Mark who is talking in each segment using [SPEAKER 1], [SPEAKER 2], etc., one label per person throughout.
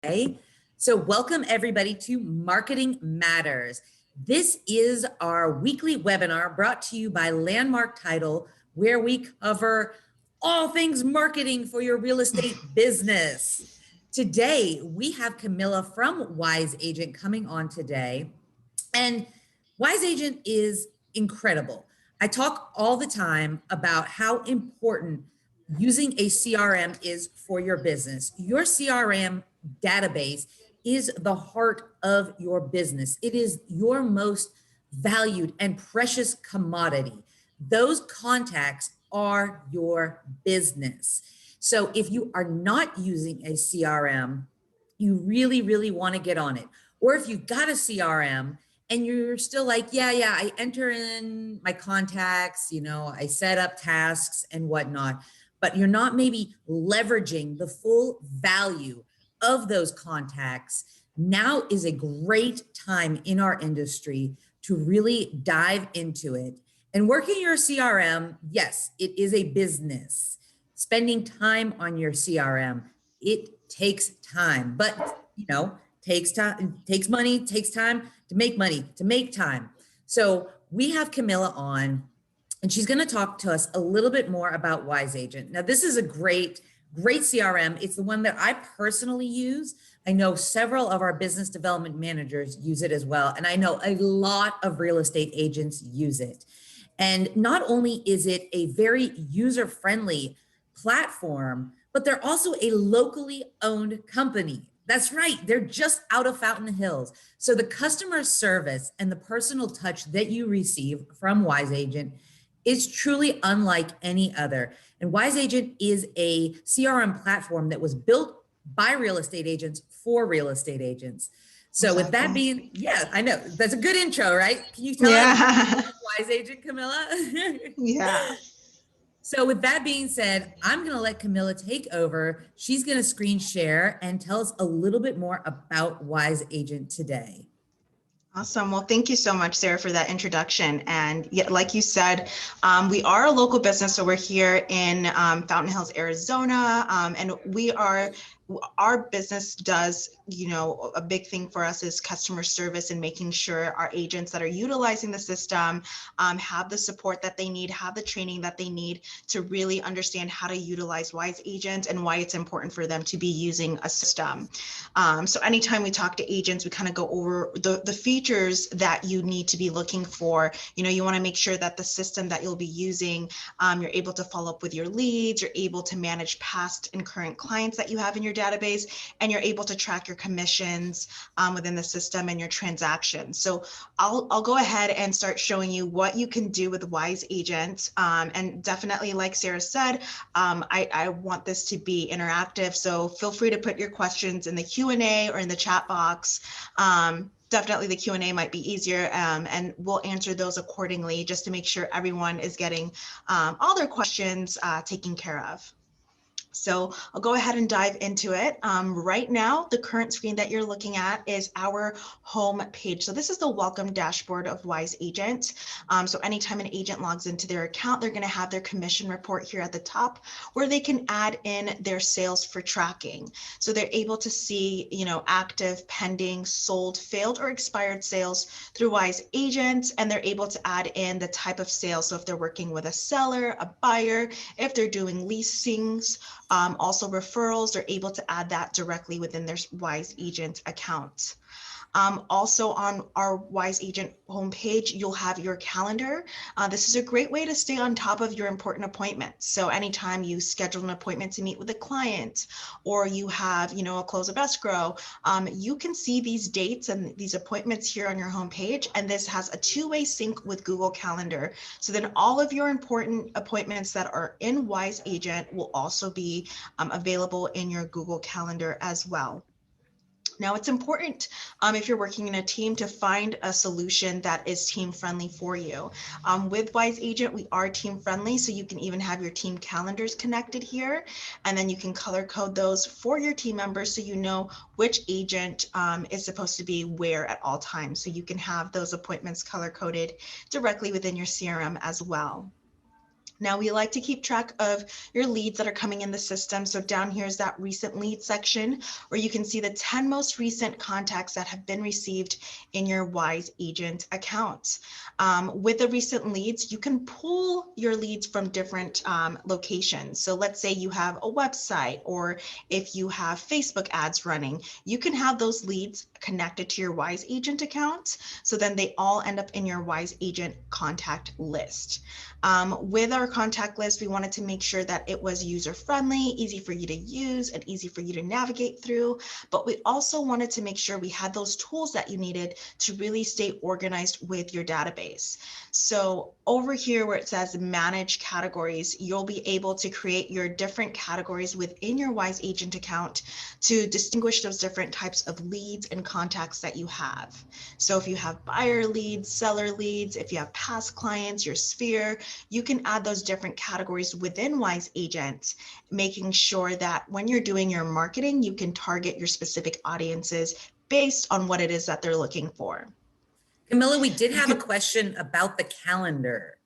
[SPEAKER 1] today. So welcome everybody to Marketing Matters. This is our weekly webinar brought to you by Landmark Title, where we cover all things marketing for your real estate business. Today, we have Camilla from Wise Agent coming on today. And Wise Agent is incredible. I talk all the time about how important using a CRM is for your business. Your CRM database is the heart of your business. It is your most valued and precious commodity. Those contacts are your business. So if you are not using a CRM, you really, really want to get on it. Or if you've got a CRM and you're still like, yeah, I enter in my contacts, I set up tasks and whatnot, but you're not maybe leveraging the full value of those contacts. Now is a great time in our industry to really dive into it. And working your CRM, yes, it is a business. Spending time on your CRM, it takes time, but takes time, takes money, takes time to make time. So we have Camilla on, and she's going to talk to us a little bit more about Wise Agent. Now, this is a great CRM. It's the one that I personally use. I know several of our business development managers use it as well. And I know a lot of real estate agents use it. And not only is it a very user-friendly platform, but they're also a locally owned company. That's right. They're just out of Fountain Hills. So the customer service and the personal touch that you receive from Wise Agent is truly unlike any other. And Wise Agent is a CRM platform that was built by real estate agents for real estate agents. So with that being, yeah, I know that's a good intro, right? Can you tell us Wise Agent, Camilla?
[SPEAKER 2] Yeah.
[SPEAKER 1] So with that being said, I'm going to let Camilla take over. She's going to screen share and tell us a little bit more about Wise Agent today.
[SPEAKER 2] Awesome. Well, thank you so much, Sarah, for that introduction. And yet, like you said, we are a local business. So we're here in Fountain Hills, Arizona, and our business does, a big thing for us is customer service and making sure our agents that are utilizing the system have the support that they need, have the training that they need to really understand how to utilize Wise Agent and why it's important for them to be using a system. So anytime we talk to agents, we kind of go over the features that you need to be looking for. You want to make sure that the system that you'll be using, you're able to follow up with your leads, you're able to manage past and current clients that you have in your database, and you're able to track your commissions within the system and your transactions. So I'll go ahead and start showing you what you can do with Wise Agent. And definitely, like Sarah said, I want this to be interactive. So feel free to put your questions in the Q&A or in the chat box. Definitely the Q&A might be easier, and we'll answer those accordingly just to make sure everyone is getting all their questions taken care of. So I'll go ahead and dive into it. Right now, the current screen that you're looking at is our home page. So this is the welcome dashboard of Wise Agent. So anytime an agent logs into their account, they're going to have their commission report here at the top where they can add in their sales for tracking. So they're able to see, active, pending, sold, failed, or expired sales through Wise Agent, and they're able to add in the type of sale. So if they're working with a seller, a buyer, if they're doing leasings, also referrals, they're able to add that directly within their Wise Agent account. Also on our Wise Agent homepage, you'll have your calendar. This is a great way to stay on top of your important appointments. So anytime you schedule an appointment to meet with a client, or you have, a close of escrow, you can see these dates and these appointments here on your homepage. And this has a two-way sync with Google Calendar. So then all of your important appointments that are in Wise Agent will also be available in your Google Calendar as well. Now, it's important if you're working in a team to find a solution that is team friendly for you. With Wise Agent, we are team friendly, so you can even have your team calendars connected here, and then you can color code those for your team members so you know which agent is supposed to be where at all times. So you can have those appointments color coded directly within your CRM as well. Now we like to keep track of your leads that are coming in the system. So down here is that recent lead section where you can see the 10 most recent contacts that have been received in your Wise Agent account. With the recent leads, you can pull your leads from different locations. So let's say you have a website, or if you have Facebook ads running, you can have those leads connected to your Wise Agent account. So then they all end up in your Wise Agent contact list. With our contact list, we wanted to make sure that it was user-friendly, easy for you to use, and easy for you to navigate through. But we also wanted to make sure we had those tools that you needed to really stay organized with your database. So over here where it says manage categories, you'll be able to create your different categories within your Wise Agent account to distinguish those different types of leads and contacts that you have. So if you have buyer leads, seller leads, if you have past clients, your sphere, you can add those different categories within Wise Agent, making sure that when you're doing your marketing, you can target your specific audiences based on what it is that they're looking for.
[SPEAKER 1] Camilla, we did have a question about the calendar.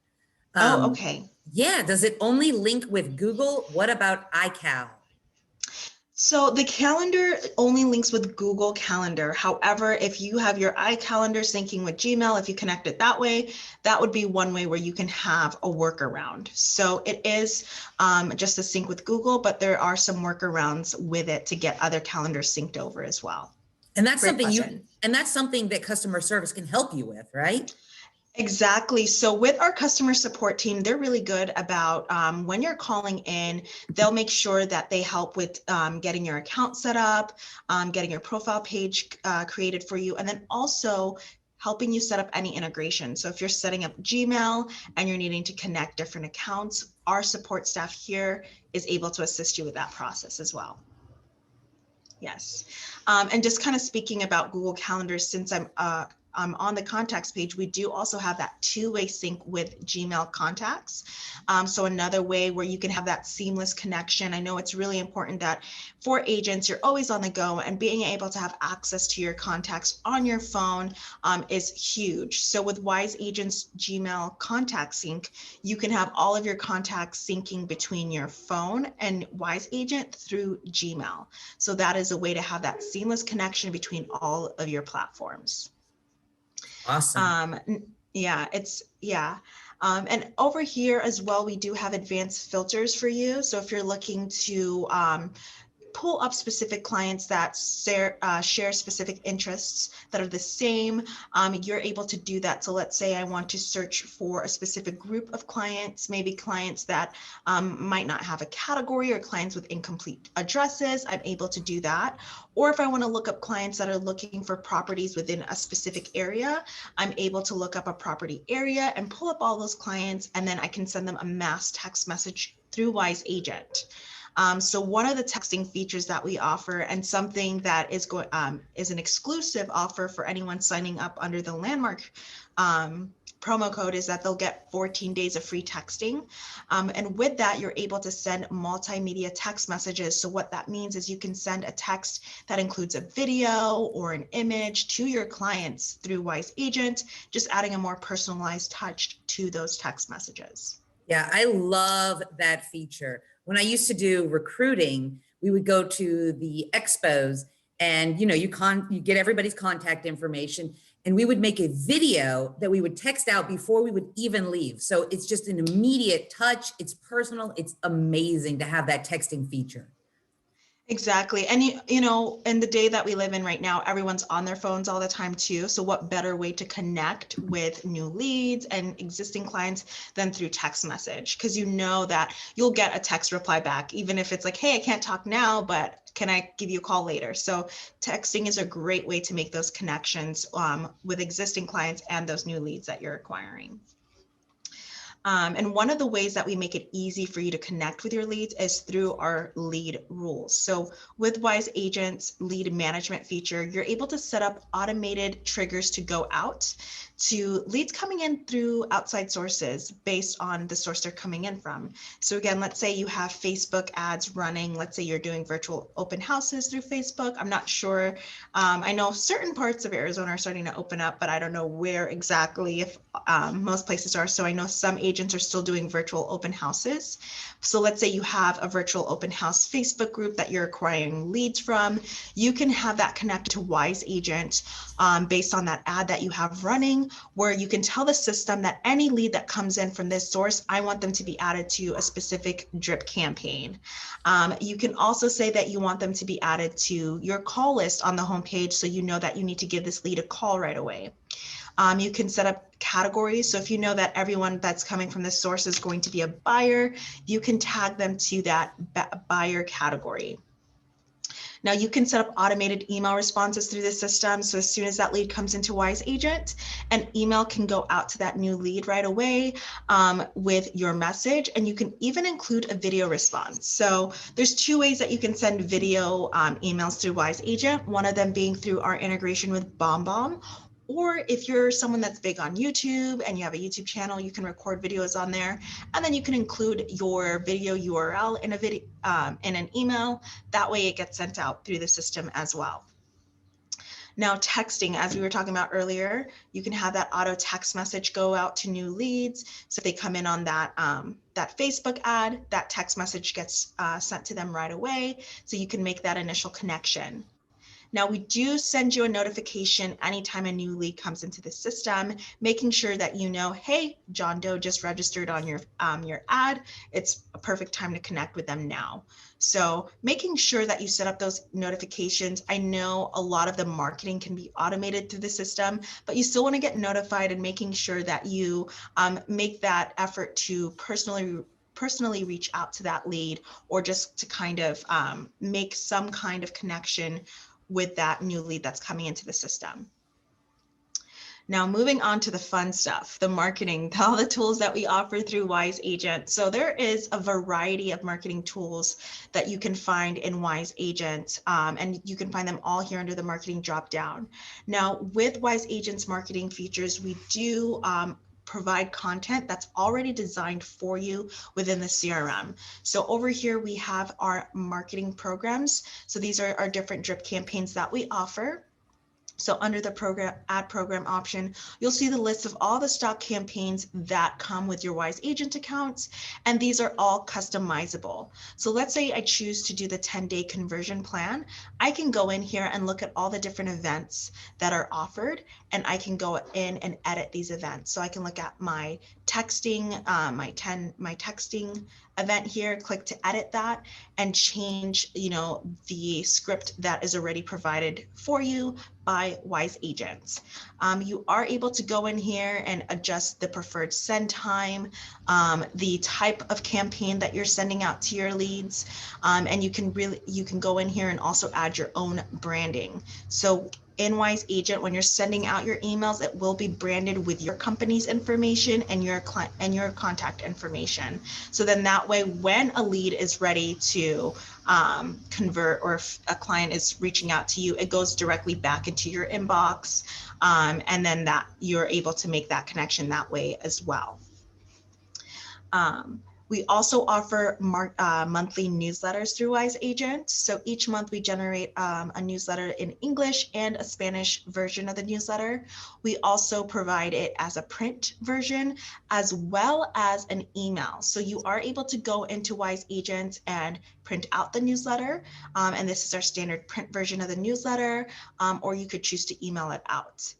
[SPEAKER 2] Okay.
[SPEAKER 1] Yeah, does it only link with Google? What about iCal?
[SPEAKER 2] So the calendar only links with Google Calendar. However, if you have your iCalendar syncing with Gmail, if you connect it that way, that would be one way where you can have a workaround. So it is just a sync with Google, but there are some workarounds with it to get other calendars synced over as well.
[SPEAKER 1] And that's
[SPEAKER 2] Great question.
[SPEAKER 1] that's something that customer service can help you with, right?
[SPEAKER 2] Exactly. So with our customer support team, they're really good about when you're calling in, they'll make sure that they help with getting your account set up, getting your profile page created for you, and then also helping you set up any integration. So if you're setting up Gmail and you're needing to connect different accounts, our support staff here is able to assist you with that process as well. Yes. And just kind of speaking about Google Calendar, since I'm on the contacts page, we do also have that two-way sync with Gmail contacts. So another way where you can have that seamless connection. I know it's really important that for agents, you're always on the go, and being able to have access to your contacts on your phone is huge. So with Wise Agent's Gmail contact sync, you can have all of your contacts syncing between your phone and Wise Agent through Gmail. So that is a way to have that seamless connection between all of your platforms.
[SPEAKER 1] Awesome.
[SPEAKER 2] And over here as well, we do have advanced filters for you. So if you're looking to pull up specific clients that share specific interests that are the same, you're able to do that. So let's say I want to search for a specific group of clients, maybe clients that might not have a category, or clients with incomplete addresses, I'm able to do that. Or if I want to look up clients that are looking for properties within a specific area, I'm able to look up a property area and pull up all those clients, and then I can send them a mass text message through Wise Agent. So one of the texting features that we offer, and something that is an exclusive offer for anyone signing up under the Landmark promo code, is that they'll get 14 days of free texting. And with that, you're able to send multimedia text messages. So what that means is you can send a text that includes a video or an image to your clients through Wise Agent, just adding a more personalized touch to those text messages.
[SPEAKER 1] Yeah, I love that feature. When I used to do recruiting, we would go to the expos, and you get everybody's contact information, and we would make a video that we would text out before we would even leave. So it's just an immediate touch. It's personal. It's amazing to have that texting feature.
[SPEAKER 2] Exactly. And in the day that we live in right now, everyone's on their phones all the time too. So what better way to connect with new leads and existing clients than through text message? Because you know that you'll get a text reply back, even if it's like, hey, I can't talk now, but can I give you a call later? So texting is a great way to make those connections with existing clients and those new leads that you're acquiring. And one of the ways that we make it easy for you to connect with your leads is through our lead rules. So with Wise Agent's lead management feature, you're able to set up automated triggers to go out to leads coming in through outside sources based on the source they're coming in from. So again, let's say you have Facebook ads running. Let's say you're doing virtual open houses through Facebook. I'm not sure. I know certain parts of Arizona are starting to open up, but I don't know where exactly, if most places are. So I know some agents are still doing virtual open houses. So let's say you have a virtual open house Facebook group that you're acquiring leads from. You can have that connected to Wise Agent based on that ad that you have running, where you can tell the system that any lead that comes in from this source, I want them to be added to a specific drip campaign. You can also say that you want them to be added to your call list on the homepage, so you know that you need to give this lead a call right away. You can set up categories. So if you know that everyone that's coming from this source is going to be a buyer, you can tag them to that buyer category. Now you can set up automated email responses through the system. So as soon as that lead comes into Wise Agent, an email can go out to that new lead right away with your message. And you can even include a video response. So there's two ways that you can send video emails through Wise Agent, one of them being through our integration with BombBomb. Or if you're someone that's big on YouTube and you have a YouTube channel, you can record videos on there, and then you can include your video URL in a video in an email. That way it gets sent out through the system as well. Now texting, as we were talking about earlier, you can have that auto text message go out to new leads. So if they come in on that that Facebook ad, that text message gets sent to them right away. So you can make that initial connection. Now we do send you a notification anytime a new lead comes into the system, making sure that you know, hey, John Doe just registered on your ad. It's a perfect time to connect with them now. So making sure that you set up those notifications. I know a lot of the marketing can be automated through the system, but you still want to get notified, and making sure that you make that effort to personally reach out to that lead, or just to kind of make some kind of connection with that new lead that's coming into the system. Now moving on to the fun stuff, the marketing, all the tools that we offer through Wise Agent. So there is a variety of marketing tools that you can find in Wise Agent, and you can find them all here under the marketing dropdown. Now with Wise Agent's marketing features, we do provide content that's already designed for you within the CRM. So over here, we have our marketing programs. So these are our different drip campaigns that we offer. So under the ad program option, you'll see the list of all the stock campaigns that come with your Wise Agent accounts, and these are all customizable. So let's say I choose to do the 10-day conversion plan. I can go in here and look at all the different events that are offered, and I can go in and edit these events. So I can look at my texting, my texting event here, click to edit that, and change, the script that is already provided for you by Wise Agents. You are able to go in here and adjust the preferred send time, the type of campaign that you're sending out to your leads, and you can go in here and also add your own branding. So in Wise Agent, when you're sending out your emails, it will be branded with your company's information and your contact information. So then that way, when a lead is ready to convert, or if a client is reaching out to you, it goes directly back into your inbox, and then that you're able to make that connection that way as well. We also offer monthly newsletters through Wise Agent. So each month we generate a newsletter in English and a Spanish version of the newsletter. We also provide it as a print version as well as an email. So you are able to go into Wise Agent and print out the newsletter. And this is our standard print version of the newsletter, or you could choose to email it out.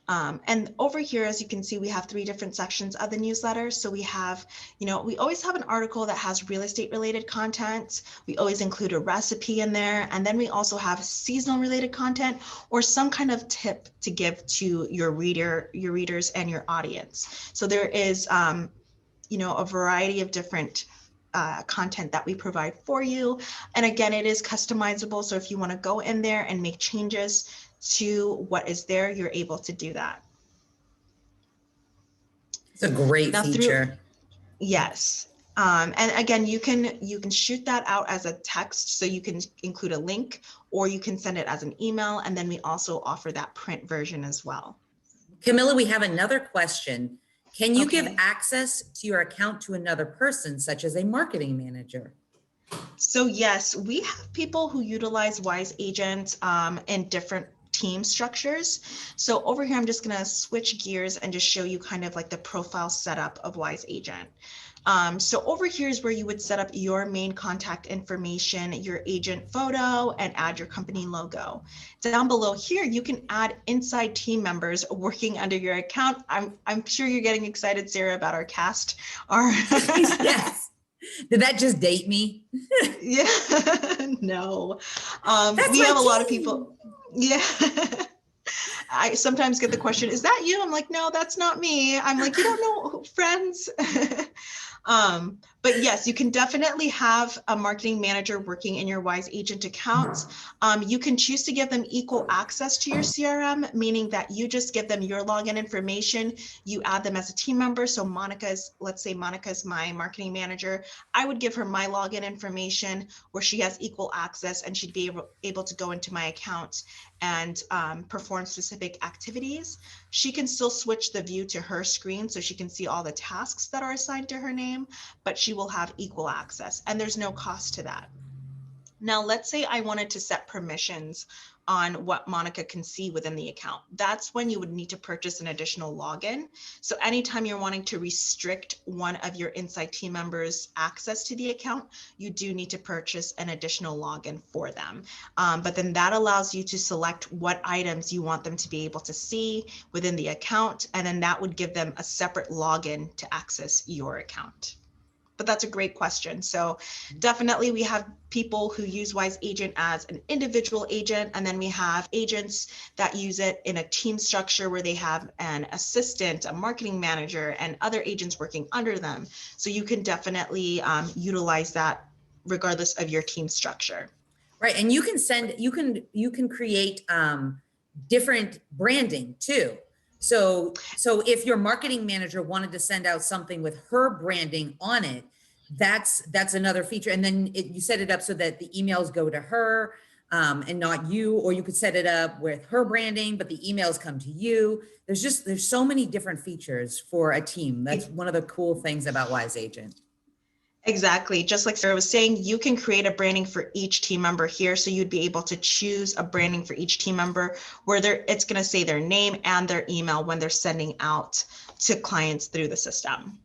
[SPEAKER 2] And over here, as you can see, we have 3 different sections of the newsletter. So we have, we always have an article that has real estate related content. We always include a recipe in there. And then we also have seasonal related content, or some kind of tip to give to your readers and your audience. So there is, a variety of different content that we provide for you. And again, it is customizable. So if you want to go in there and make changes to what is there, you're able to do that.
[SPEAKER 1] It's a great feature.
[SPEAKER 2] Yes. And again, you can shoot that out as a text, so you can include a link, or you can send it as an email. And then we also offer that print version as well.
[SPEAKER 1] Camilla, we have another question. Can you give access to your account to another person, such as a marketing manager?
[SPEAKER 2] So yes, we have people who utilize Wise Agent in different team structures. So over here, I'm just going to switch gears and just show you kind of like the profile setup of Wise Agent. So over here is where you would set up your main contact information, your agent photo, and add your company logo. Down below here, you can add inside team members working under your account. I'm sure you're getting excited, Sarah, about our cast.
[SPEAKER 1] Yes. Did that just date me?
[SPEAKER 2] Yeah, no.
[SPEAKER 1] That's
[SPEAKER 2] We
[SPEAKER 1] my
[SPEAKER 2] have a lot of
[SPEAKER 1] team.
[SPEAKER 2] people. Yeah. I sometimes get the question, is that you? I'm like, no, that's not me. I'm like, you don't know friends. But yes, you can definitely have a marketing manager working in your Wise Agent accounts. You can choose to give them equal access to your CRM, meaning that you just give them your login information. You add them as a team member. So let's say Monica's my marketing manager. I would give her my login information where she has equal access, and she'd be able to go into my account and perform specific activities. She can still switch the view to her screen so she can see all the tasks that are assigned to her name, but she will have equal access, and there's no cost to that. Now, let's say I wanted to set permissions on what Monica can see within the account. That's when you would need to purchase an additional login. So anytime you're wanting to restrict one of your inside team members' access to the account, you do need to purchase an additional login for them. But then that allows you to select what items you want them to be able to see within the account, and then that would give them a separate login to access your account. But that's a great question. So definitely we have people who use Wise Agent as an individual agent, and then we have agents that use it in a team structure where they have an assistant, a marketing manager, and other agents working under them. So you can definitely utilize that regardless of your team structure.
[SPEAKER 1] Right. And you can create different branding too. So if your marketing manager wanted to send out something with her branding on it, that's another feature. And then you set it up so that the emails go to her and not you, or you could set it up with her branding, but the emails come to you. There's so many different features for a team. That's one of the cool things about Wise Agent.
[SPEAKER 2] Exactly. Just like Sarah was saying, you can create a branding for each team member here. So you'd be able to choose a branding for each team member where it's going to say their name and their email when they're sending out to clients through the system.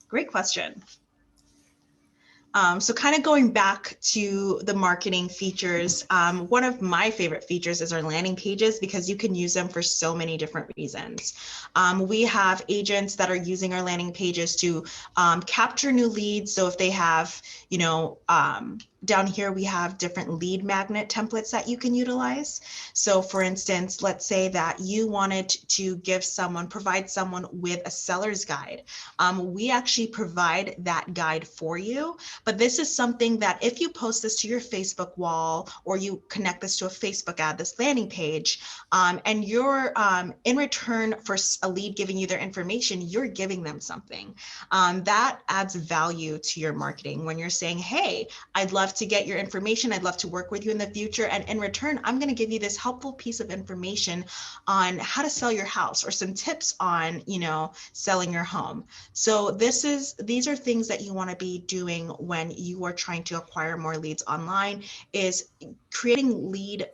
[SPEAKER 2] Great question. So kind of going back to the marketing features, one of my favorite features is our landing pages, because you can use them for so many different reasons. We have agents that are using our landing pages to capture new leads. So if they have, down here, we have different lead magnet templates that you can utilize. So for instance, let's say that you wanted to provide someone with a seller's guide. We actually provide that guide for you, but this is something that if you post this to your Facebook wall, or you connect this to a Facebook ad, this landing page, and you're in return for a lead giving you their information, you're giving them something. That adds value to your marketing when you're saying, hey, I'd love to get your information. I'd love to work with you in the future. And in return, I'm going to give you this helpful piece of information on how to sell your house, or some tips on, selling your home. So these are things that you want to be doing when you are trying to acquire more leads online, is creating lead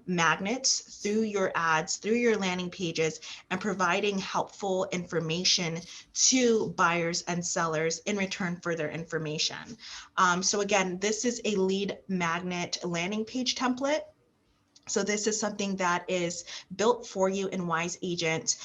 [SPEAKER 2] magnets through your ads, through your landing pages, and providing helpful information to buyers and sellers in return for their information. So again, this is a lead magnet landing page template. So this is something that is built for you in Wise Agent,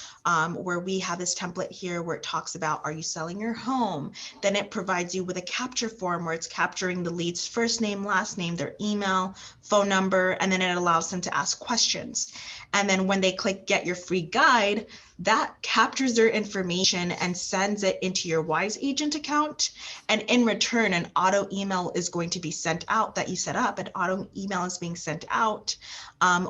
[SPEAKER 2] where we have this template here where it talks about, are you selling your home? Then it provides you with a capture form where it's capturing the lead's first name, last name, their email, phone number, and then it allows them to ask questions. And then when they click get your free guide, that captures their information and sends it into your Wise Agent account. And in return, an auto email is going to be sent out that you set up. An auto email is being sent out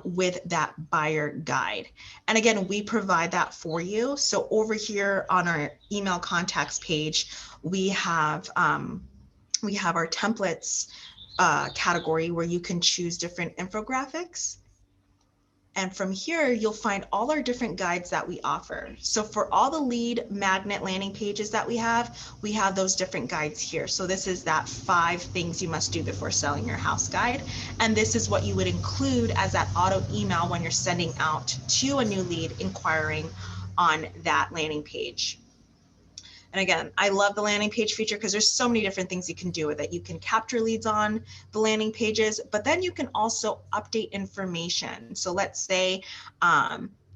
[SPEAKER 2] with that buyer guide. And again, we provide that for you. So over here on our email contacts page, we have our templates category where you can choose different infographics. And from here, you'll find all our different guides that we offer. So for all the lead magnet landing pages that we have those different guides here. So this is that 5 things you must do before selling your house guide. And this is what you would include as that auto email when you're sending out to a new lead inquiring on that landing page. And again, I love the landing page feature because there's so many different things you can do with it. You can capture leads on the landing pages, but then you can also update information. So let's say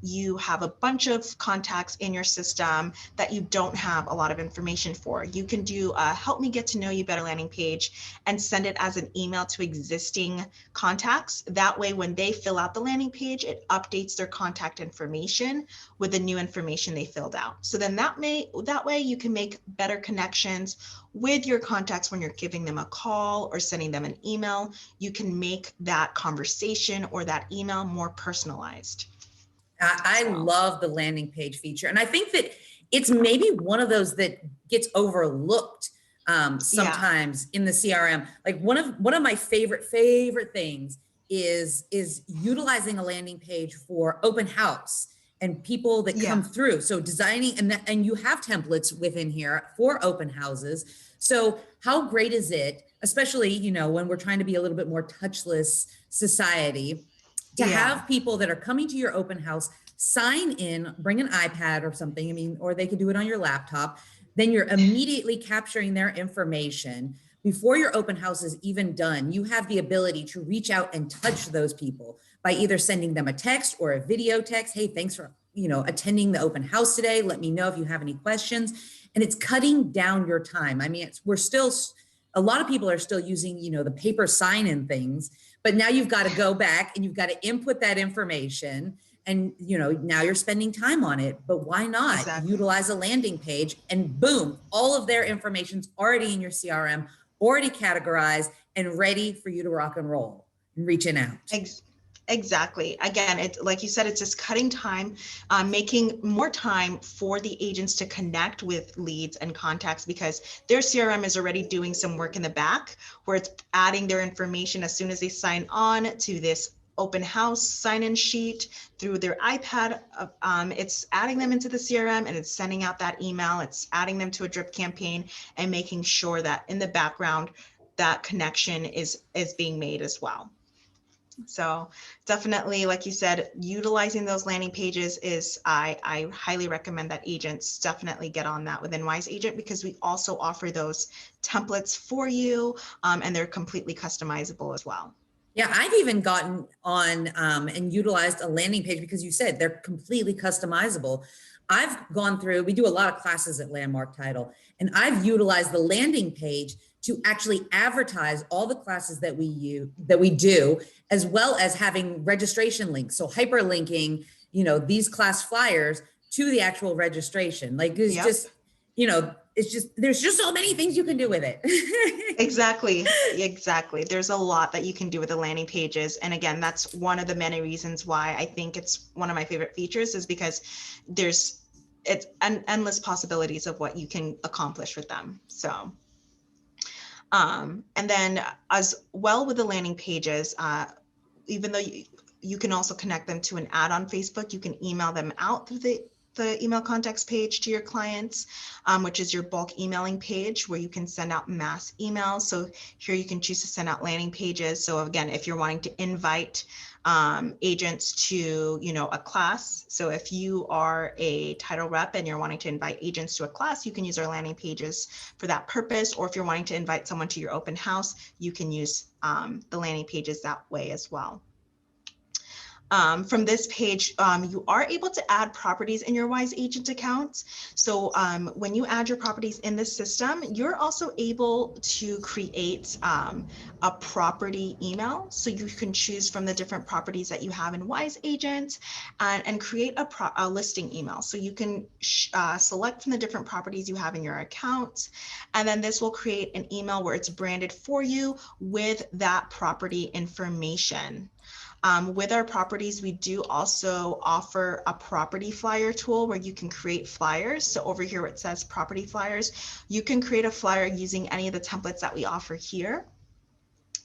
[SPEAKER 2] you have a bunch of contacts in your system that you don't have a lot of information for. You can do a help me get to know you better landing page and send it as an email to existing contacts. That way, when they fill out the landing page, it updates their contact information with the new information they filled out. So then that way you can make better connections with your contacts when you're giving them a call or sending them an email. You can make that conversation or that email more personalized.
[SPEAKER 1] I love the landing page feature. And I think that it's maybe one of those that gets overlooked sometimes in the CRM. Like one of my favorite things is utilizing a landing page for open house and people that come through. So designing, and you have templates within here for open houses. So how great is it, especially, you know, when we're trying to be a little bit more touchless society, to have people that are coming to your open house sign in, bring an iPad or something, I mean, or they could do it on your laptop. Then you're immediately capturing their information. Before your open house is even done, you have the ability to reach out and touch those people by either sending them a text or a video text. Hey, thanks for, you know, attending the open house today. Let me know if you have any questions. And it's cutting down your time. I mean, a lot of people are still using, you know, the paper sign-in things, but now you've got to go back and you've got to input that information. And, you know, now you're spending time on it, but why not utilize a landing page and boom, all of their information's already in your CRM, already categorized and ready for you to rock and roll and reaching out.
[SPEAKER 2] Exactly. Again, it's like you said, it's just cutting time, making more time for the agents to connect with leads and contacts because their CRM is already doing some work in the back where it's adding their information as soon as they sign on to this open house sign-in sheet through their iPad. It's adding them into the CRM and it's sending out that email. It's adding them to a drip campaign and making sure that in the background, that connection is being made as well. So definitely, like you said, utilizing those landing pages is, I highly recommend that agents definitely get on that within Wise Agent because we also offer those templates for you and they're completely customizable as well.
[SPEAKER 1] Yeah, I've even gotten on and utilized a landing page because you said they're completely customizable. I've gone through, we do a lot of classes at Landmark Title, and I've utilized the landing page to actually advertise all the classes that we do, as well as having registration links. So hyperlinking, you know, these class flyers to the actual registration. Like it's just, you know, it's just, there's just so many things you can do with it.
[SPEAKER 2] Exactly. There's a lot that you can do with the landing pages. And again, that's one of the many reasons why I think it's one of my favorite features is because it's endless possibilities of what you can accomplish with them. So, and then as well with the landing pages, even though you can also connect them to an ad on Facebook, you can email them out through the email contacts page to your clients, which is your bulk emailing page where you can send out mass emails. So here you can choose to send out landing pages. So again, if you're wanting to invite agents to, you know, a class. So if you are a title rep and you're wanting to invite agents to a class, you can use our landing pages for that purpose. Or if you're wanting to invite someone to your open house, you can use the landing pages that way as well. From this page, you are able to add properties in your Wise Agent accounts. So when you add your properties in the system, you're also able to create a property email. So you can choose from the different properties that you have in Wise Agent and create a listing email. So you can select from the different properties you have in your account. And then this will create an email where it's branded for you with that property information. With our properties, we do also offer a property flyer tool where you can create flyers. So over here where it says property flyers, you can create a flyer using any of the templates that we offer here.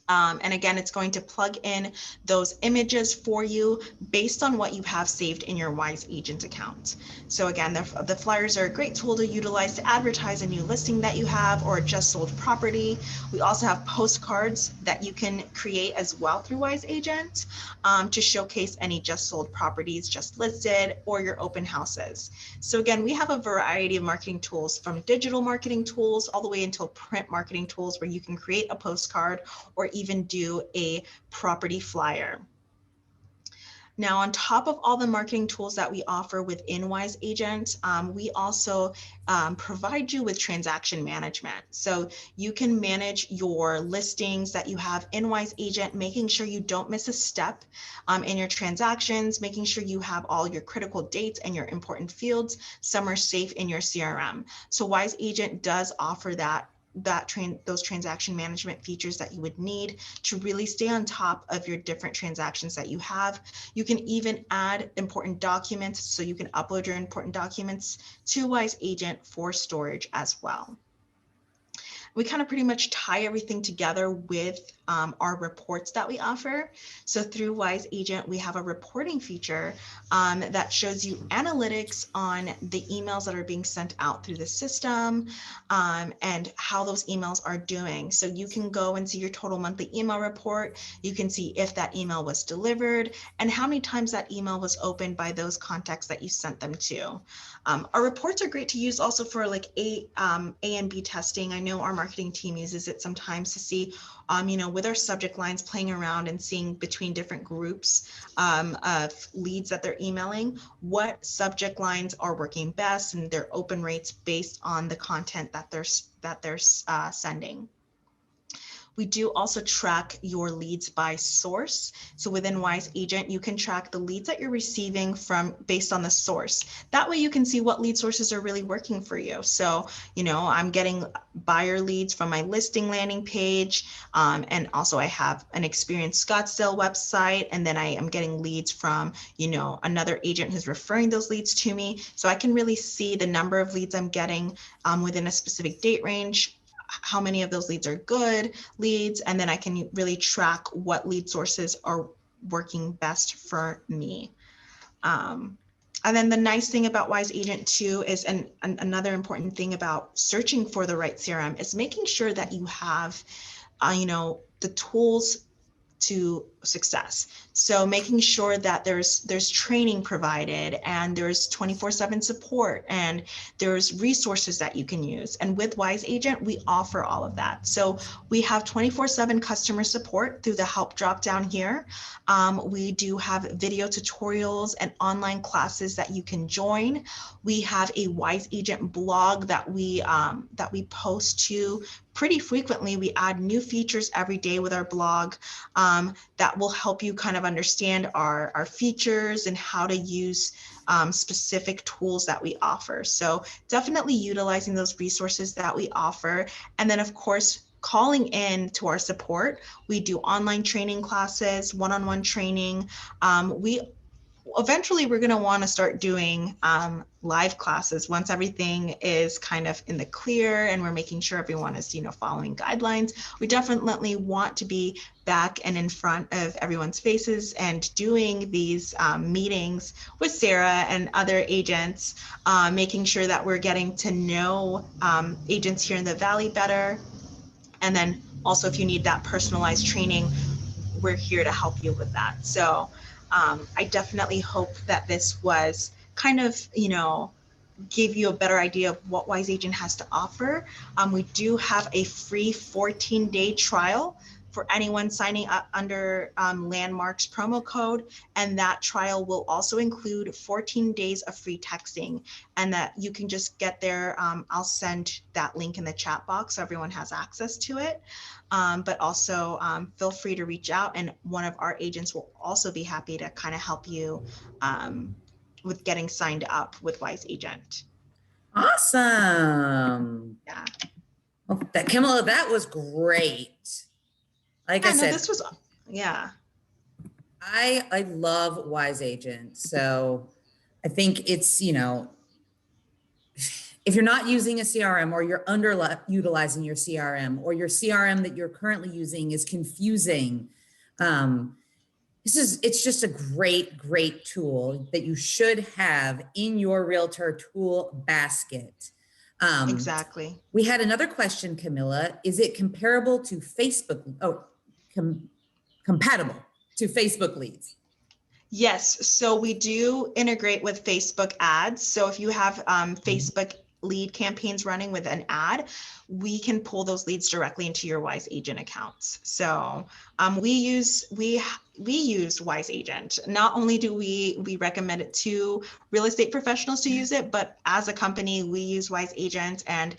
[SPEAKER 2] And again, it's going to plug in those images for you based on what you have saved in your Wise Agent account. So again, the flyers are a great tool to utilize to advertise a new listing that you have or just sold property. We also have postcards that you can create as well through Wise Agent to showcase any just sold properties just listed or your open houses. So again, we have a variety of marketing tools, from digital marketing tools all the way until print marketing tools, where you can create a postcard or even do a property flyer. Now, on top of all the marketing tools that we offer within Wise Agent, we also provide you with transaction management. So you can manage your listings that you have in Wise Agent, making sure you don't miss a step in your transactions, making sure you have all your critical dates and your important fields. Some are safe in your CRM. So Wise Agent does offer those transaction management features that you would need to really stay on top of your different transactions that you have. You can even add important documents, so you can upload your important documents to Wise Agent for storage as well. We kind of pretty much tie everything together with our reports that we offer. So through Wise Agent, we have a reporting feature that shows you analytics on the emails that are being sent out through the system and how those emails are doing. So you can go and see your total monthly email report. You can see if that email was delivered and how many times that email was opened by those contacts that you sent them to. Our reports are great to use also for like A and B testing. I know our marketing team uses it sometimes to see, with our subject lines, playing around and seeing between different groups of leads that they're emailing, what subject lines are working best and their open rates based on the content that they're sending. We do also track your leads by source. So within Wise Agent, you can track the leads that you're receiving based on the source. That way you can see what lead sources are really working for you. So, I'm getting buyer leads from my listing landing page. And also I have an Experience Scottsdale website. And then I am getting leads from, another agent who's referring those leads to me. So I can really see the number of leads I'm getting within a specific date range, how many of those leads are good leads, and then I can really track what lead sources are working best for me. And then the nice thing about Wise Agent too is, and another important thing about searching for the right CRM is making sure that you have, the tools to success. So making sure that there's training provided and there's 24/7 support and there's resources that you can use. And with Wise Agent, we offer all of that. So we have 24/7 customer support through the help drop down here. We do have video tutorials and online classes that you can join. We have a Wise Agent blog that we post to pretty frequently. We add new features every day with our blog that will help you kind of understand our features and how to use specific tools that we offer. So definitely utilizing those resources that we offer. And then of course, calling in to our support. We do online training classes, one-on-one training. Eventually we're going to want to start doing live classes once everything is kind of in the clear and we're making sure everyone is, following guidelines. We definitely want to be back and in front of everyone's faces and doing these meetings with Sarah and other agents, making sure that we're getting to know agents here in the Valley better. And then also, if you need that personalized training, we're here to help you with that. So I definitely hope that this was kind of, give you a better idea of what Wise Agent has to offer. We do have a free 14-day trial for anyone signing up under Landmark's promo code. And that trial will also include 14 days of free texting, and that you can just get there. I'll send that link in the chat box so everyone has access to it. But also feel free to reach out, and one of our agents will also be happy to kind of help you with getting signed up with Wise Agent.
[SPEAKER 1] Awesome.
[SPEAKER 2] Yeah.
[SPEAKER 1] Oh, Camilla, that was great. Like I said,
[SPEAKER 2] this was, yeah.
[SPEAKER 1] I love Wise Agent. So I think it's, if you're not using a CRM or you're underutilizing your CRM or your CRM that you're currently using is confusing, it's just a great tool that you should have in your realtor tool basket.
[SPEAKER 2] Exactly.
[SPEAKER 1] We had another question, Camilla. Is it comparable to Facebook? Compatible to Facebook leads?
[SPEAKER 2] Yes, so we do integrate with Facebook ads. So if you have Facebook lead campaigns running with an ad, we can pull those leads directly into your Wise Agent accounts. So we use Wise Agent. Not only do we recommend it to real estate professionals to use it, but as a company, we use Wise Agent, and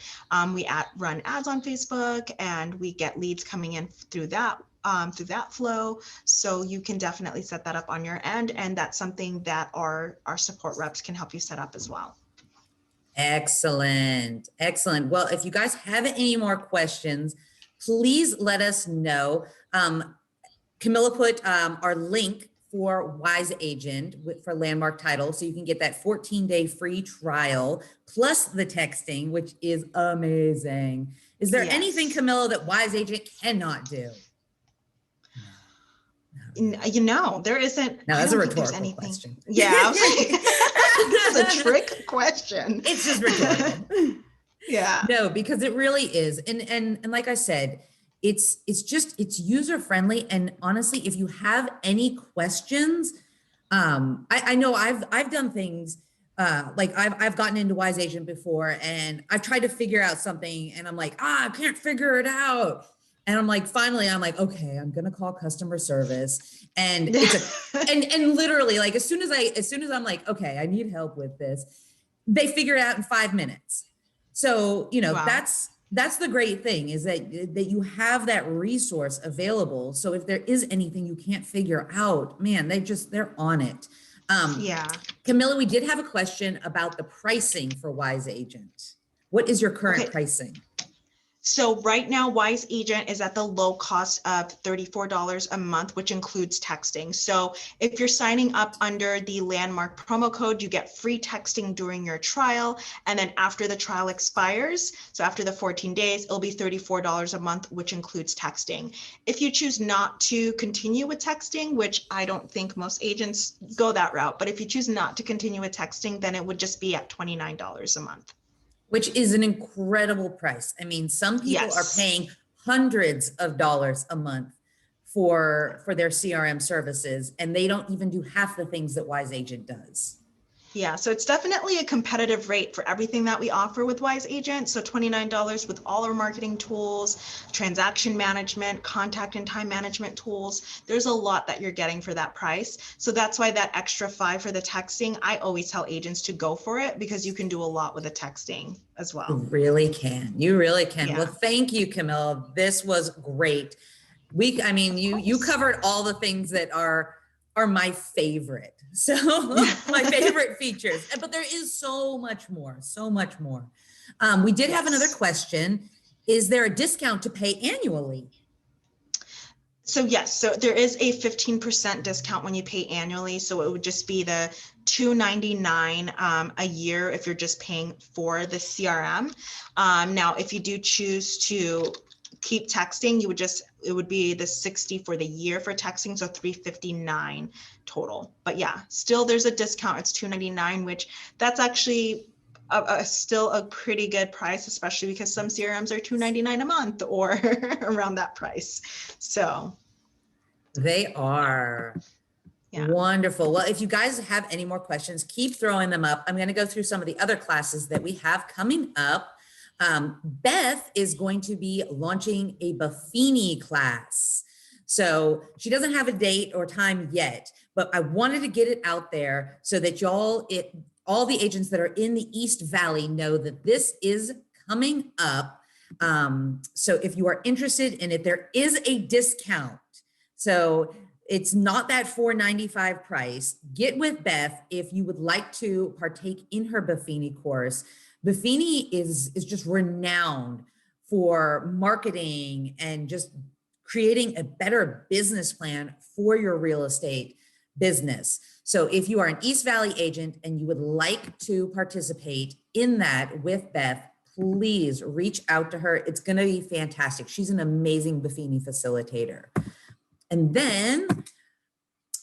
[SPEAKER 2] we run ads on Facebook, and we get leads coming in through that flow. So you can definitely set that up on your end, and that's something that our support reps can help you set up as well.
[SPEAKER 1] Excellent. Well, if you guys have any more questions, please let us know. Camilla put our link for Wise Agent for Landmark Title, so you can get that 14-day free trial plus the texting, which is amazing. Is there anything, Camilla, that Wise Agent cannot do?
[SPEAKER 2] There isn't.
[SPEAKER 1] No, that's a rhetorical question.
[SPEAKER 2] Yeah, I was like, this is a trick question.
[SPEAKER 1] It's just rhetorical.
[SPEAKER 2] Yeah.
[SPEAKER 1] No, because it really is. And like I said, it's user friendly. And honestly, if you have any questions, I know I've done things like I've gotten into Wise Agent before, and I've tried to figure out something, and I'm like, I can't figure it out. And I'm like, finally, I'm like, okay, I'm gonna call customer service. And it's and literally, like, as soon as I'm like, okay, I need help with this, they figure it out in 5 minutes. So, wow. That's the great thing, is that you have that resource available. So if there is anything you can't figure out, man, they're on it.
[SPEAKER 2] Yeah.
[SPEAKER 1] Camilla, we did have a question about the pricing for Wise Agent. What is your current pricing?
[SPEAKER 2] So right now, Wise Agent is at the low cost of $34 a month, which includes texting. So if you're signing up under the Landmark promo code, you get free texting during your trial. And then after the trial expires, so after the 14 days, it'll be $34 a month, which includes texting. If you choose not to continue with texting, which I don't think most agents go that route, but if you choose not to continue with texting, then it would just be at $29 a month.
[SPEAKER 1] Which is an incredible price. I mean, some people are paying hundreds of dollars a month for their CRM services, and they don't even do half the things that Wise Agent does.
[SPEAKER 2] Yeah, so it's definitely a competitive rate for everything that we offer with Wise Agent. So $29 with all our marketing tools, transaction management, contact and time management tools. There's a lot that you're getting for that price. So that's why that extra $5 for the texting, I always tell agents to go for it, because you can do a lot with the texting as well.
[SPEAKER 1] You really can.
[SPEAKER 2] Yeah.
[SPEAKER 1] Well, thank you, Camilla. This was great. You covered all the things that are my favorite. So my favorite features, but there is so much more. We did have another question. Is there a discount to pay annually?
[SPEAKER 2] So yes, so there is a 15% discount when you pay annually. So it would just be the $299 a year if you're just paying for the CRM. Now, if you do choose to keep texting, it would be the $60 for the year for texting, so $359 total. But yeah, still there's a discount. It's $299, which that's actually still a pretty good price, especially because some CRMs are $299 a month or around that price. So
[SPEAKER 1] they are. Yeah. Wonderful. Well, if you guys have any more questions, keep throwing them up. I'm going to go through some of the other classes that we have coming up. Beth is going to be launching a Buffini class. So she doesn't have a date or time yet, but I wanted to get it out there so that all the agents that are in the East Valley know that this is coming up. So if you are interested in it, there is a discount. So it's not that $495 price. Get with Beth if you would like to partake in her Buffini course. Buffini is just renowned for marketing and just creating a better business plan for your real estate. business. So if you are an East Valley agent and you would like to participate in that with Beth, please reach out to her. It's going to be fantastic. She's an amazing Buffini facilitator. And then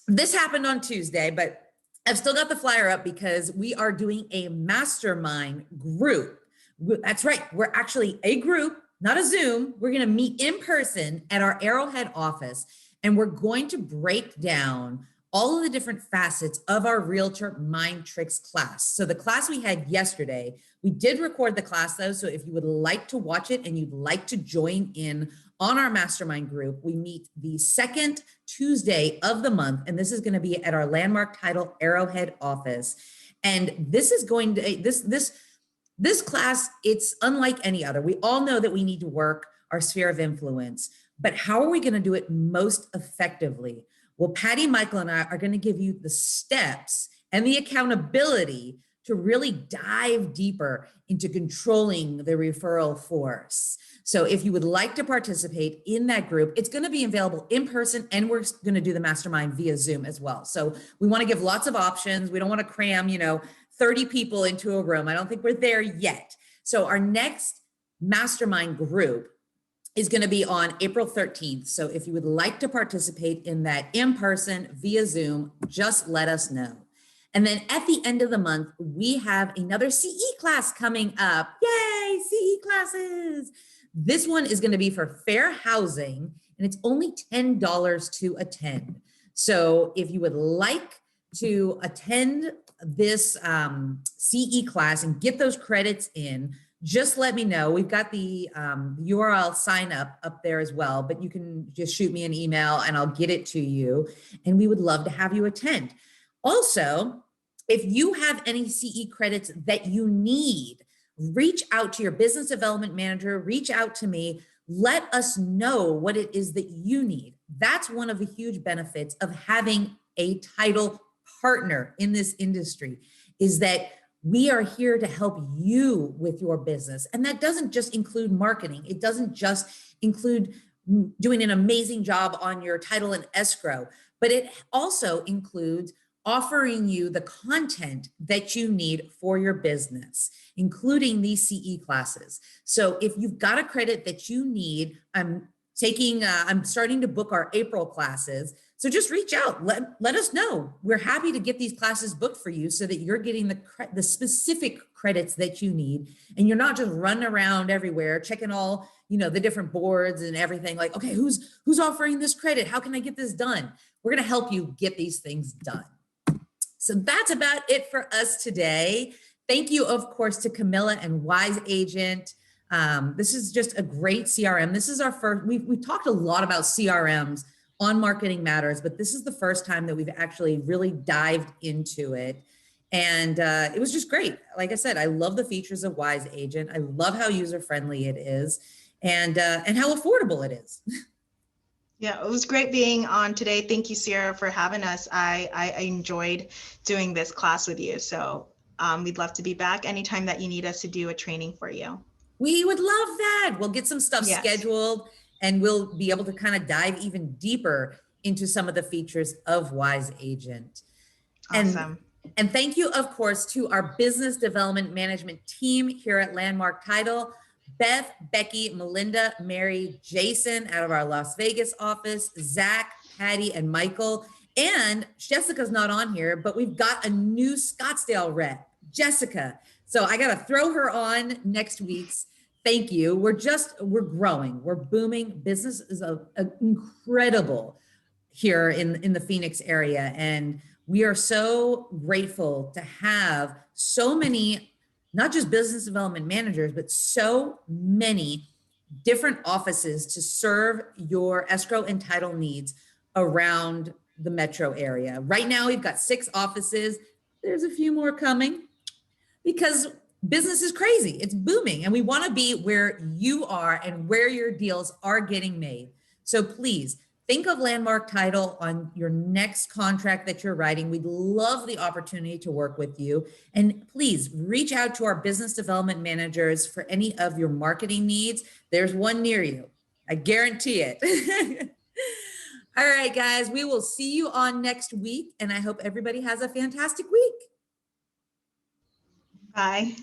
[SPEAKER 1] this happened on Tuesday, but I've still got the flyer up because we are doing a mastermind group. That's right. We're actually a group, not a Zoom. We're going to meet in person at our Arrowhead office, and we're going to break down all of the different facets of our Realtor Mind Tricks class. So the class we had yesterday, we did record the class though. So if you would like to watch it and you'd like to join in on our mastermind group, we meet the second Tuesday of the month. And this is going to be at our Landmark Title Arrowhead office. And this is going to, this class, it's unlike any other. We all know that we need to work our sphere of influence, but how are we going to do it most effectively? Well, Patty, Michael, and I are going to give you the steps and the accountability to really dive deeper into controlling the referral force. So if you would like to participate in that group, it's going to be available in person, and we're going to do the mastermind via Zoom as well. So we want to give lots of options. We don't want to cram, 30 people into a room. I don't think we're there yet. So our next mastermind group is going to be on April 13th. So if you would like to participate in that in person via Zoom, just let us know. And then at the end of the month, we have another CE class coming up. Yay, CE classes. This one is going to be for fair housing, and it's only $10 to attend. So if you would like to attend this CE class and get those credits in, just let me know. We've got the URL sign up there as well, but you can just shoot me an email and I'll get it to you. And we would love to have you attend. Also, if you have any CE credits that you need, reach out to your business development manager, reach out to me, let us know what it is that you need. That's one of the huge benefits of having a title partner in this industry, is that we are here to help you with your business. And that doesn't just include marketing. It doesn't just include doing an amazing job on your title and escrow, but it also includes offering you the content that you need for your business, including these CE classes. So if you've got a credit that you need, I'm starting to book our April classes. So just reach out, let us know. We're happy to get these classes booked for you so that you're getting the specific credits that you need. And you're not just running around everywhere, checking all, the different boards and everything like, okay, who's offering this credit? How can I get this done? We're going to help you get these things done. So that's about it for us today. Thank you, of course, to Camilla and Wise Agent. This is just a great CRM. This is our first, we've talked a lot about CRMs on Marketing Matters, but this is the first time that we've actually really dived into it. And it was just great. Like I said, I love the features of Wise Agent. I love how user-friendly it is and how affordable it is.
[SPEAKER 2] Yeah, it was great being on today. Thank you, Sierra, for having us. I enjoyed doing this class with you. So we'd love to be back anytime that you need us to do a training for you. We
[SPEAKER 1] would love that. We'll get some stuff scheduled, and we'll be able to kind of dive even deeper into some of the features of Wise Agent.
[SPEAKER 2] Awesome.
[SPEAKER 1] And thank you, of course, to our business development management team here at Landmark Title. Beth, Becky, Melinda, Mary, Jason out of our Las Vegas office, Zach, Patty, and Michael. And Jessica's not on here, but we've got a new Scottsdale rep, Jessica. So I got to throw her on next week's. Thank you. We're growing. We're booming. Business is incredible here in the Phoenix area. And we are so grateful to have so many, not just business development managers, but so many different offices to serve your escrow and title needs around the metro area. Right now, we've got 6 offices. There's a few more coming because business is crazy. It's booming, and we want to be where you are and where your deals are getting made. So please think of Landmark Title on your next contract that you're writing. We'd love the opportunity to work with you. And please reach out to our business development managers for any of your marketing needs. There's one near you. I guarantee it. All right, guys, we will see you on next week, and I hope everybody has a fantastic week.
[SPEAKER 2] Bye.